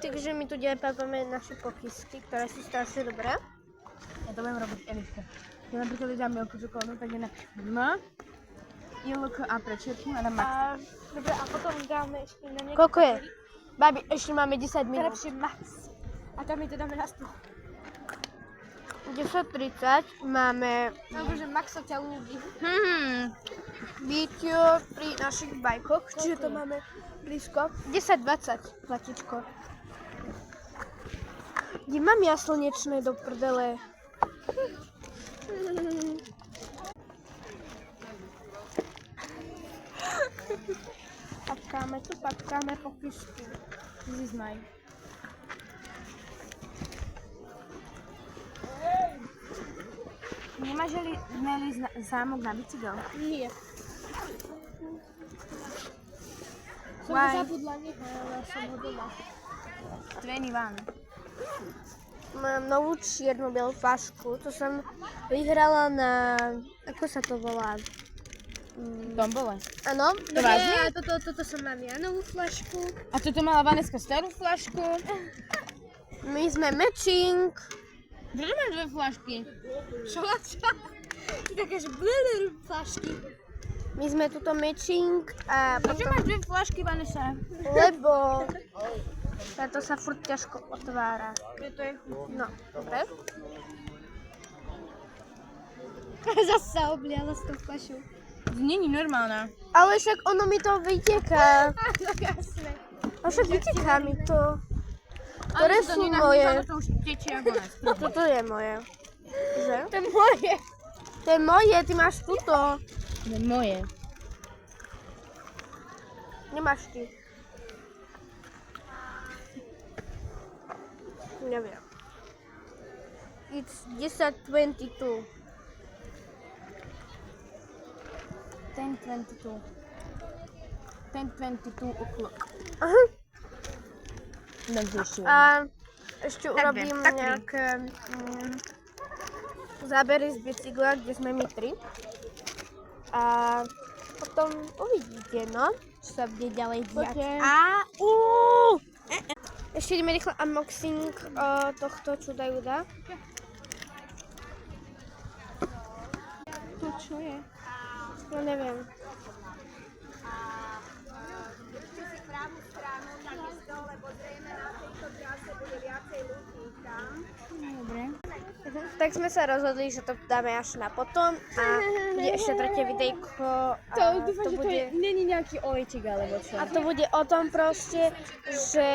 Takže my tu ďalej naše pokysky, ktoré sú strašne dobré. Ja to budem robiť Eliška. Ja napríklad dám milku čokoládu, tak je na M, ILK a prečierku a na Max. Dobre, a potom dáme ešte na niekto. Koľko je? Babi, ešte máme 10 minút. Najlepšie Max. A tam my to dáme na stôl. 10:30 máme Dobre, že Maxo ťa ľúbi. vídeo pri našich bajkoch, čiže to máme blízko. 10:20 platičko. Kde mám ja slnečné do prdele? Papkáme pokysky. This is mine. Nemáš Meli zámok na bicykel? Nie. Som Why? zabudla nechať, ale som ho doma. 21. Mám novú čierno-bielú flašku, to som vyhrala na, ako sa to volá? Tombole. Áno, To vážne? Toto som mám ja novú flašku. A toto mala Vaneska starú flašku? my sme matching. Prečo máš dve flašky? Čo? Ty také, že blíler flašky. My sme tuto matching a Prečo potom, máš dve flašky, Vanessa? lebo táto sa furt ťažko otvára. Preto je No, dobre. Zase sa obliala s tou flašou. Není normálna. Ale však ono mi to vyteká. No jasné. A však vyteká mi to. Ktoré sú moje? To už tečie ako nás. Toto je moje. Že? To je moje. To je moje, ty máš tuto. To je moje. Nemáš ty. Neviem. It's 10:22. 10:22. 10:22 o'clock. Aha. Takže A ešte Tak urobím viem, tak nejaké zábery z bicykla, kde sme my tri. A potom uvidíte, no, čo sa bude ďalej diať. Okay. Ešte ideme rýchlo unboxing tohto čuda juda. To čo je? No neviem. Dobre. Tak sme sa rozhodli, že to dáme až na potom a bude ešte tretie videjko. A Dúfam, že to není nejaký olejček alebo čo. a to bude o tom proste, že